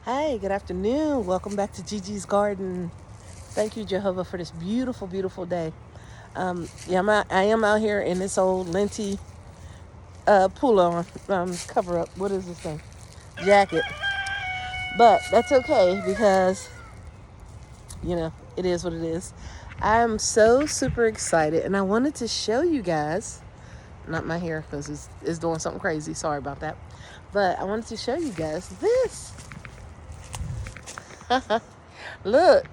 Hi, good afternoon. Welcome back to Gigi's Garden. Thank you, Jehovah, for this beautiful, beautiful day. I am out here in this old linty pullover cover up. What is this thing? Jacket. But that's okay because, it is what it is. I'm so super excited and I wanted to show you guys, not my hair because it's doing something crazy. Sorry about that. But I wanted to show you guys this. Look,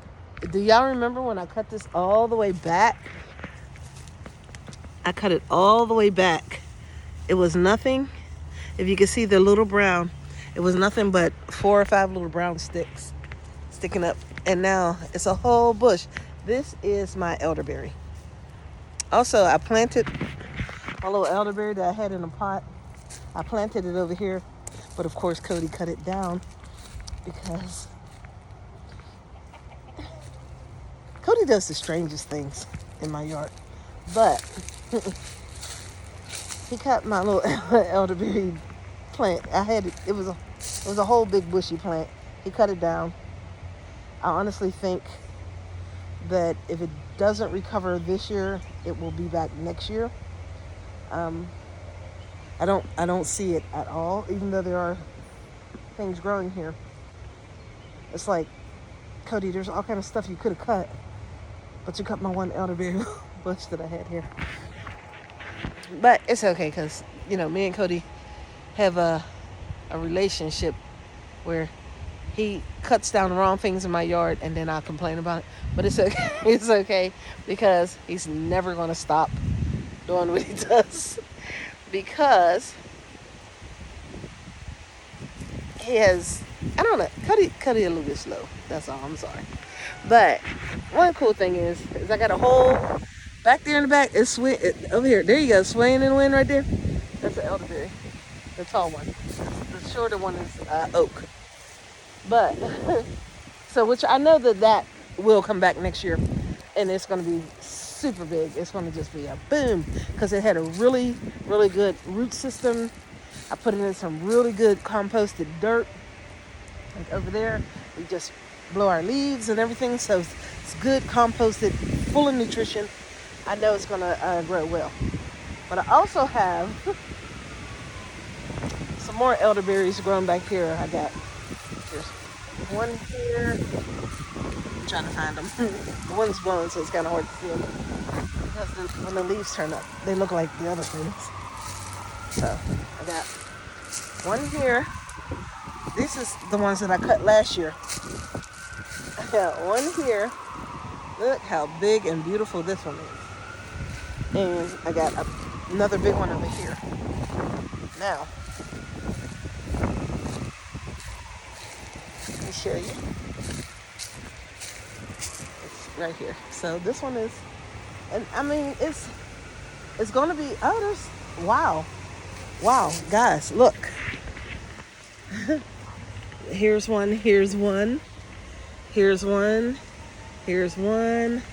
do y'all remember when I cut this all the way back? I cut it all the way back. It was nothing. If you can see the little brown, it was nothing but 4 or 5 little brown sticks sticking up. And now it's a whole bush. This is my elderberry. Also, I planted my little elderberry that I had in a pot. I planted it over here. But of course, Cody cut it down because Cody does the strangest things in my yard. But he cut my little elderberry plant. I had it. It was a whole big bushy plant. He cut it down. I honestly think that if it doesn't recover this year, it will be back next year. I don't see it at all, even though there are things growing here. It's like, Cody, there's all kind of stuff you could have cut, but you cut my one elderberry bush that I had here. But it's okay because me and Cody have a relationship where he cuts down the wrong things in my yard and then I'll complain about it. But it's okay. It's okay because he's never going to stop doing what he does because he has, I don't know, Cuddy a little bit slow. That's all. I'm sorry. But one cool thing is I got a hole back there in the back. It's over here. There you go, swaying in the wind right there. That's an elderberry, the tall one. The shorter one is oak. But so which I know that will come back next year, and it's going to be super big. It's going to just be a boom because it had a really, really good root system. I put it in some really good composted dirt, like over there. We just blow our leaves and everything, so it's good composted, full of nutrition. I know it's going to grow well. But I also have some more elderberries growing back here. I got there's one here. I'm trying to find them. The one's blown, so it's kind of hard to see them because when the leaves turn up, they look like the other things. So I got one here. This is the ones that I cut last year. I got one here. Look how big and beautiful this one is. And I got another big one over here. Now, let me show you. It's right here. So this one is, and I mean, it's going to be, wow. Wow, guys, look. Here's one, here's one, here's one, here's one.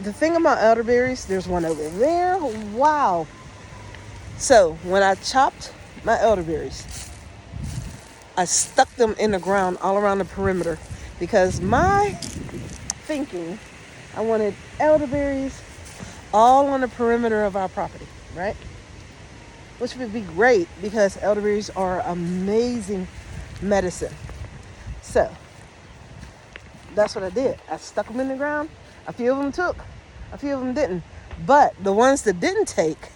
The thing about elderberries, there's one over there. Wow. So when I chopped my elderberries, I stuck them in the ground all around the perimeter because my thinking, I wanted elderberries all on the perimeter of our property, right? Which would be great because elderberries are amazing medicine. So that's what I did. I stuck them in the ground. A few of them took, a few of them didn't. But the ones that didn't take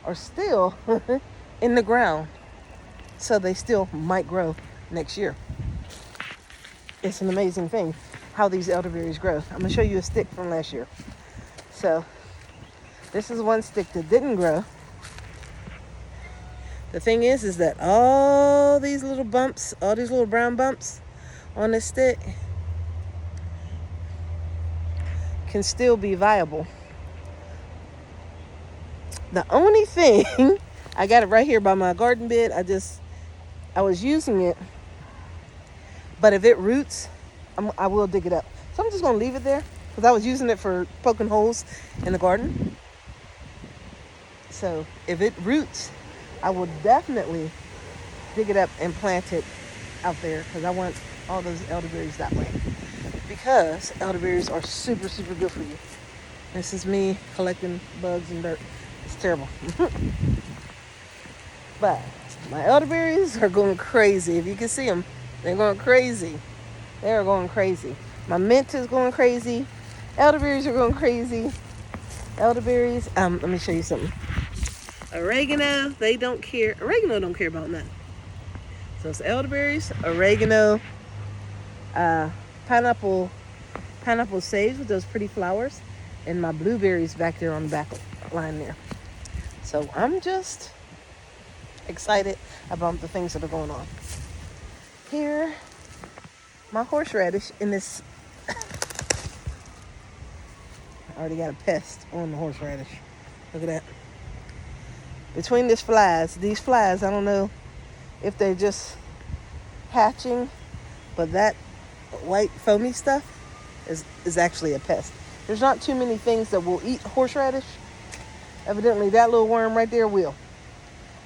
are still in the ground. So they still might grow next year. It's an amazing thing how these elderberries grow. I'm going to show you a stick from last year. So this is one stick that didn't grow. The thing is that all these little bumps, all these little brown bumps on this stick can still be viable. The only thing, I got it right here by my garden bed. I was using it, but if it roots, I will dig it up. So I'm just going to leave it there because I was using it for poking holes in the garden. So if it roots, I will definitely dig it up and plant it out there because I want all those elderberries that way. Because elderberries are super, super good for you. This is me collecting bugs and dirt. It's terrible. But my elderberries are going crazy. If you can see them, they're going crazy. They are going crazy. My mint is going crazy. Elderberries are going crazy. Elderberries. Let me show you something. Oregano, they don't care. Oregano don't care about nothing. So it's elderberries, oregano, pineapple saves with those pretty flowers, and my blueberries back there on the back line there. So I'm just excited about the things that are going on. Here, my horseradish in this. I already got a pest on the horseradish. Look at that. Between these flies, I don't know if they're just hatching, but that white foamy stuff is actually a pest. There's not too many things that will eat horseradish. Evidently, that little worm right there will.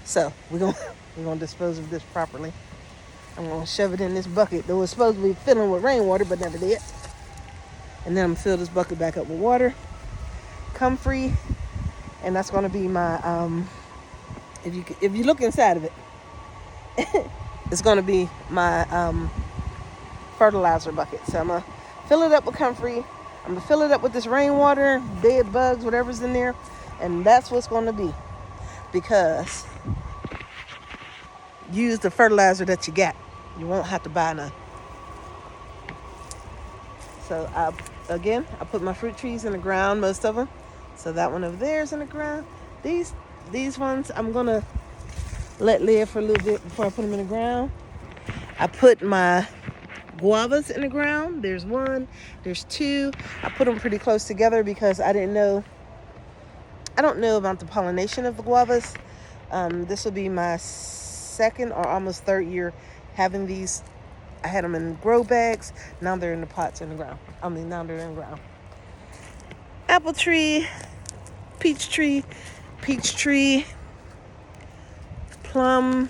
So we're gonna dispose of this properly. I'm gonna shove it in this bucket that was supposed to be filling with rainwater, but never did. And then I'm gonna fill this bucket back up with water, comfrey, and that's gonna be my if you look inside of it, it's gonna be my fertilizer bucket. So I'm gonna fill it up with comfrey. I'm gonna fill it up with this rainwater, dead bugs, whatever's in there, and that's what's gonna be. Because use the fertilizer that you got. You won't have to buy none. So I put my fruit trees in the ground, most of them. So that one over there is in the ground. These ones I'm gonna let live for a little bit before I put them in the ground. I put my guavas in the ground. There's one, there's two. I put them pretty close together because I don't know about the pollination of the guavas. This will be my second or almost third year having these. I had them in grow bags. Now they're in the pots in the ground. Now they're in the ground. Apple tree, peach tree, plum.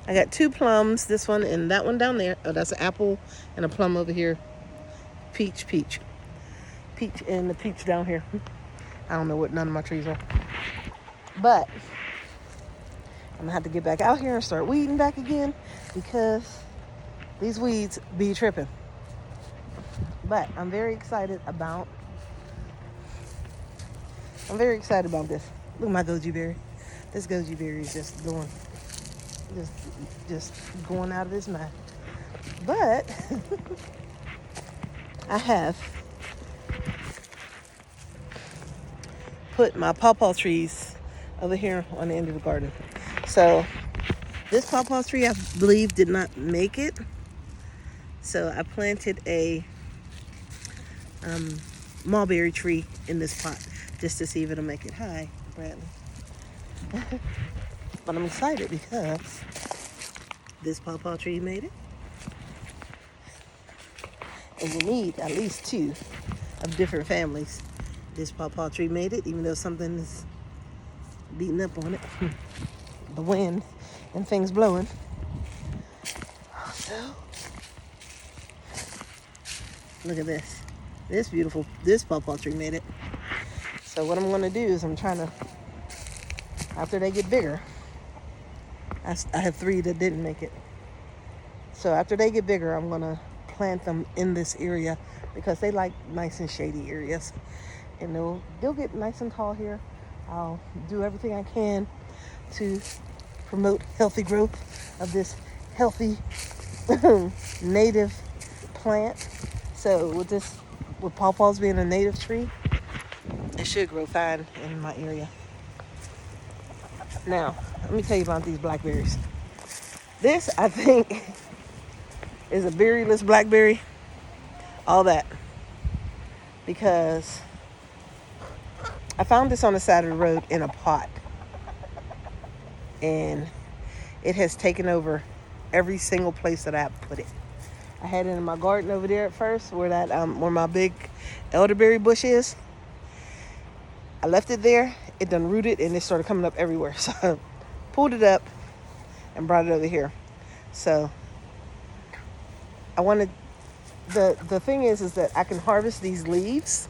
I got two plums, this one and that one down there. Oh, that's an apple and a plum over here. Peach and the peach down here. I don't know what none of my trees are. But I'm gonna have to get back out here and start weeding back again because these weeds be tripping. But I'm very excited about this. Look at my goji berry. This goji berry is just going out of this mind. But I have put my pawpaw trees over here on the end of the garden. So this pawpaw tree, I believe, did not make it. So I planted a mulberry tree in this pot just to see if it'll make it. Hi, Bradley. But I'm excited because this pawpaw tree made it. And you need at least two of different families. This pawpaw tree made it, even though something is beating up on it. The wind and things blowing. So, look at this. This pawpaw tree made it. So what I'm going to do is I'm trying to, after they get bigger, I have three that didn't make it. So after they get bigger, I'm going to plant them in this area because they like nice and shady areas. And they'll get nice and tall here. I'll do everything I can to promote healthy growth of this healthy native plant. So with pawpaws being a native tree, it should grow fine in my area. Now, let me tell you about these blackberries. This, I think, is a berryless blackberry. All that. Because I found this on the side of the road in a pot. And it has taken over every single place that I have put it. I had it in my garden over there at first where my big elderberry bush is. I left it there. It done rooted and it started coming up everywhere. So I pulled it up and brought it over here. So I wanted the thing is that I can harvest these leaves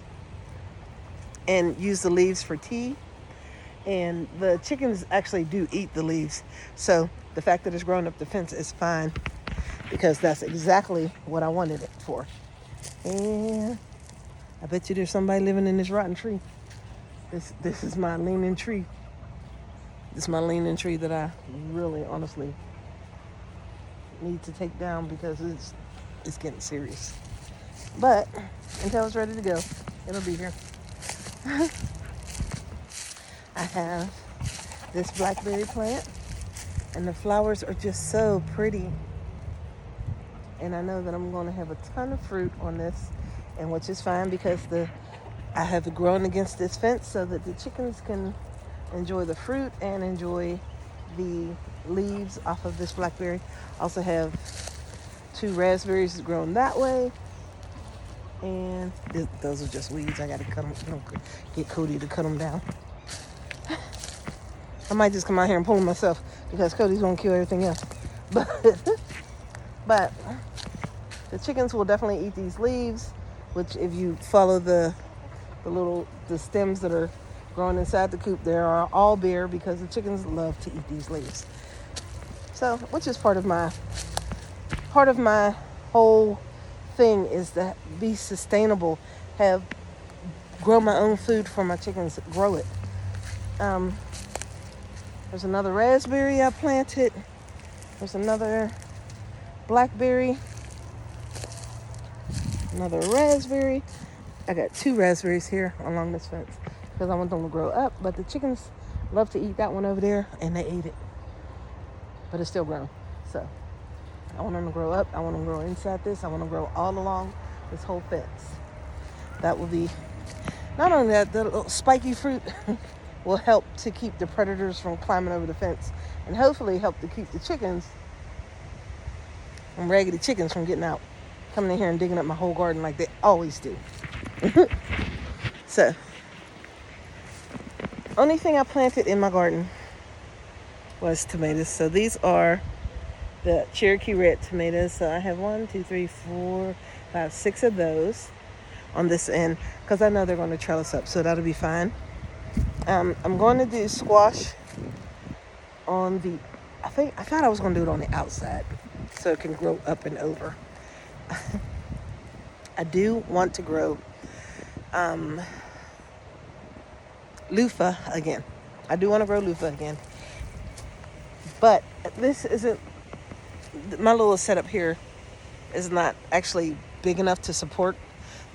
and use the leaves for tea. And the chickens actually do eat the leaves. So the fact that it's growing up the fence is fine because that's exactly what I wanted it for. And I bet you there's somebody living in this rotten tree. This is my leaning tree. This is my leaning tree that I really honestly need to take down because it's getting serious. But until it's ready to go, it'll be here. I have this blackberry plant, and the flowers are just so pretty. And I know that I'm going to have a ton of fruit on this, and which is fine because I have it grown against this fence so that the chickens can enjoy the fruit and enjoy the leaves off of this blackberry. I also have 2 raspberries grown that way. And those are just weeds. I got to cut them, get Cody to cut them down. I might just come out here and pull them myself because Cody's going to kill everything else. But the chickens will definitely eat these leaves, which if you follow the stems that are growing inside the coop, they are all bare because the chickens love to eat these leaves. So, which is part of my whole thing is to be sustainable, grow my own food for my chickens, grow it. There's another raspberry I planted. There's another blackberry. Another raspberry. I got 2 raspberries here along this fence because I want them to grow up. But the chickens love to eat that one over there, and they ate it. But it's still grown. So I want them to grow up. I want them to grow inside this. I want them to grow all along this whole fence. That will be, not only that, the little spiky fruit will help to keep the predators from climbing over the fence and hopefully help to keep the chickens, raggedy chickens, from getting out, coming in here and digging up my whole garden like they always do. So, only thing I planted in my garden was tomatoes. So these are the Cherokee Red tomatoes. So I have 1, 2, 3, 4, 5, 6 of those on this end because I know they're going to trellis up, so that'll be fine. I'm going to do squash on the, I thought I was going to do it on the outside so it can grow up and over. I do want to grow loofah again. I do want to grow loofah again. But this isn't, my little setup here is not actually big enough to support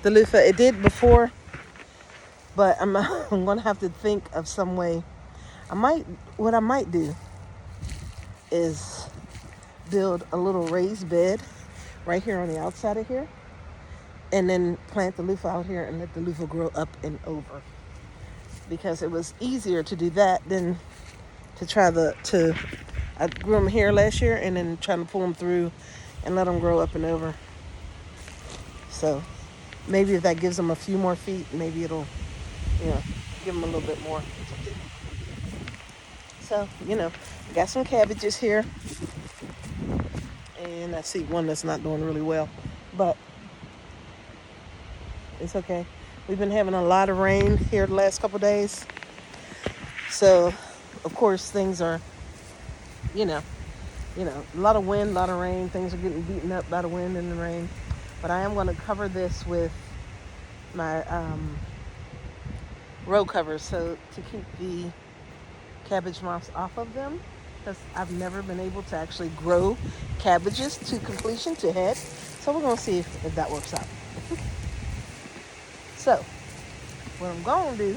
the loofah. It did before, but I'm going to have to think of some way. What I might do is build a little raised bed right here on the outside of here, and then plant the loofah out here and let the loofah grow up and over. Because it was easier to do that than to try I grew them here last year and then trying to pull them through and let them grow up and over. So maybe if that gives them a few more feet, maybe it'll, give them a little bit more. So, I got some cabbages here. And I see one that's not doing really well, but it's okay. We've been having a lot of rain here the last couple of days. So, of course, things are, a lot of wind, a lot of rain. Things are getting beaten up by the wind and the rain. But I am going to cover this with my row covers so to keep the cabbage moths off of them. Because I've never been able to actually grow cabbages to completion, to head. So we're going to see if that works out. So, what I'm going to do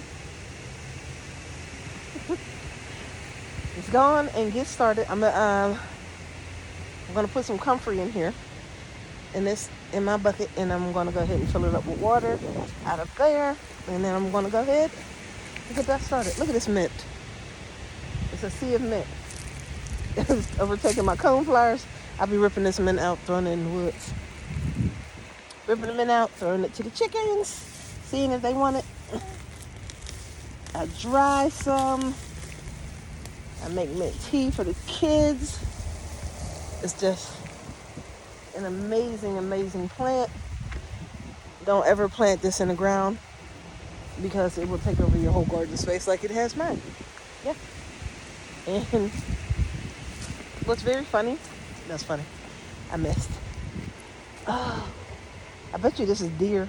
is go on and get started. I'm going to put some comfrey in here, in my bucket, and I'm going to go ahead and fill it up with water out of there. And then I'm going to go ahead and get that started. Look at this mint. It's a sea of mint. It's overtaking my coneflowers. I'll be ripping this mint out, throwing it in the woods. Ripping the mint out, throwing it to the chickens, seeing if they want it. I dry some. I make mint tea for the kids. It's just an amazing, amazing plant. Don't ever plant this in the ground because it will take over your whole garden space like it has mine. Yeah. And what's very funny, that's funny, I missed. Oh, I bet you this is deer.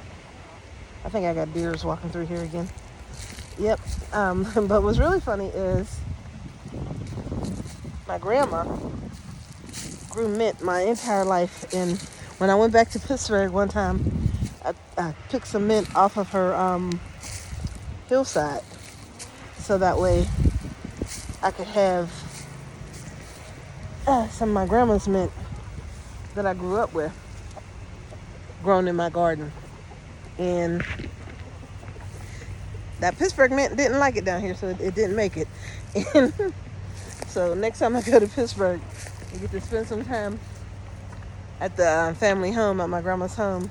I think I got deers walking through here again. Yep. But what's really funny is my grandma grew mint my entire life. And when I went back to Pittsburgh one time, I picked some mint off of her hillside. So that way I could have some of my grandma's mint that I grew up with grown in my garden. And that Pittsburgh mint didn't like it down here, so it didn't make it. And so next time I go to Pittsburgh and get to spend some time at the family home, at my grandma's home,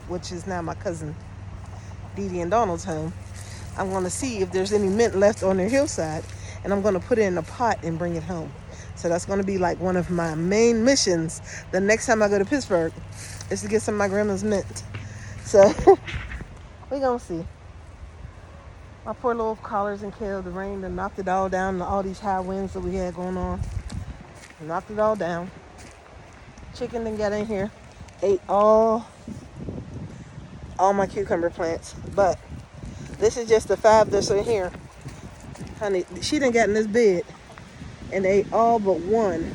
which is now my cousin Dee Dee and Donald's home, I'm going to see if there's any mint left on their hillside, and I'm going to put it in a pot and bring it home. So that's going to be like one of my main missions the next time I go to Pittsburgh, is to get some of my grandma's mint. So we're going to see. My poor little collards and kale, the rain that knocked it all down, and all these high winds that we had going on, knocked it all down. Chicken didn't get in here, ate all my cucumber plants, but this is just the 5 that's in here. Honey, she done got in this bed and ate all but one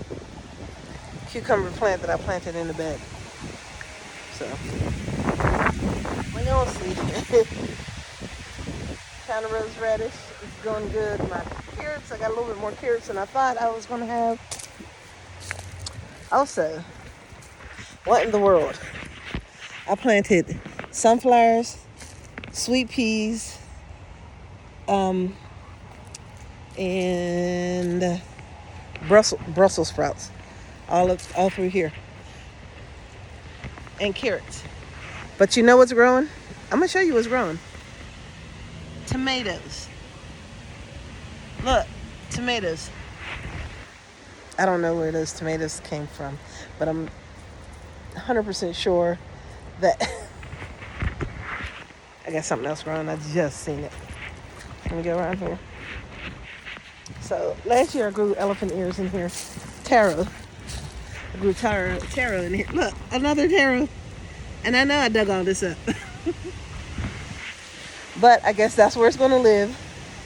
cucumber plant that I planted in the bed. So we're gonna see. China rose radish is going good. My carrots, I got a little bit more carrots than I thought I was gonna have. Also, what in the world? I planted sunflowers, sweet peas, and Brussels sprouts, all through here, and carrots. But you know what's growing? I'm gonna show you what's growing. Tomatoes. Look, tomatoes. I don't know where those tomatoes came from, but I'm 100% sure that I got something else growing. I just seen it. Let me go around here. So last year I grew elephant ears in here. Taro. I grew taro in here. Look, another taro. And I know I dug all this up. But I guess that's where it's going to live.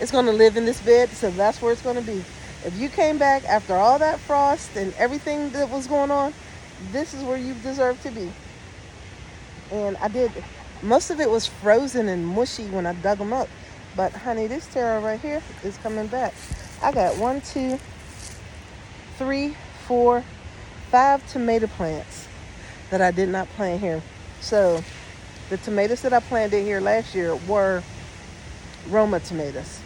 It's going to live in this bed, so that's where it's going to be. If you came back after all that frost and everything that was going on, this is where you deserve to be. And I did. Most of it was frozen and mushy when I dug them up. But honey, this taro right here is coming back. I got 1, 2, 3, 4, 5 tomato plants that I did not plant here. So the tomatoes that I planted here last year were Roma tomatoes.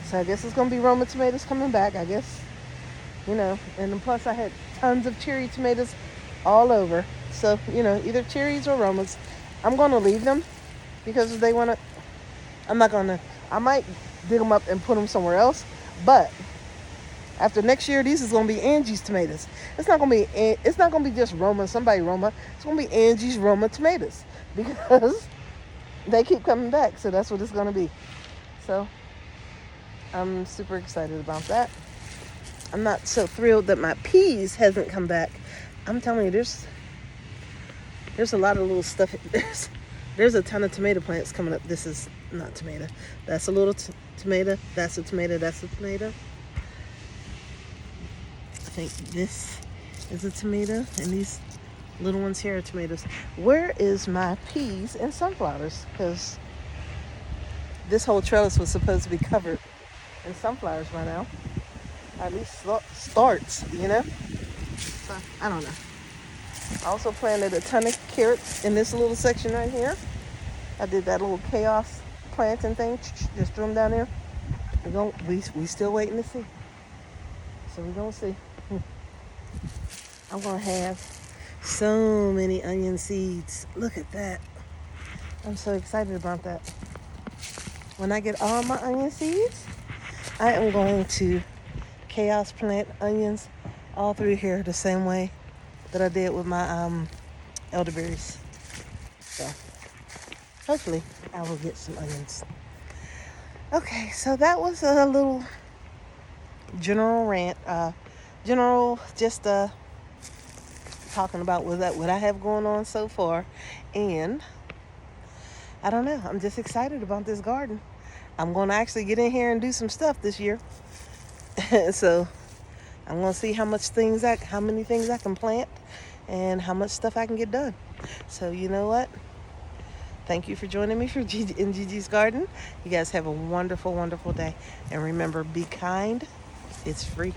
So I guess it's going to be Roma tomatoes coming back, I guess. You know, and then plus I had tons of cherry tomatoes all over. So, you know, either cherries or Romas. I'm going to leave them because if they want to, I might dig them up and put them somewhere else. But after next year, these is going to be Angie's tomatoes. It's not going to be just Roma, somebody Roma. It's going to be Angie's Roma tomatoes because they keep coming back. So that's what it's going to be. So I'm super excited about that. I'm not so thrilled that my peas hasn't come back. I'm telling you, there's a lot of little stuff. There's a ton of tomato plants coming up. This is not tomato. That's a little tomato. That's a tomato. That's a tomato. I think this is a tomato, and these little ones here are tomatoes. Where is my peas and sunflowers? Because this whole trellis was supposed to be covered in sunflowers by now. At least starts, you know? So, I don't know. I also planted a ton of carrots in this little section right here. I did that little chaos planting thing. Just threw them down there. We still waiting to see. So we're going to see. I'm going to have so many onion seeds. Look at that. I'm so excited about that. When I get all my onion seeds, I am going to chaos plant onions all through here the same way that I did with my elderberries. So hopefully I will get some onions. Okay, so that was a little general rant. General, just talking about what I have going on so far, and I don't know. I'm just excited about this garden. I'm going to actually get in here and do some stuff this year. So I'm going to see how many things I can plant, and how much stuff I can get done. So you know what? Thank you for joining me in Gigi's Garden. You guys have a wonderful, wonderful day. And remember, be kind. It's free.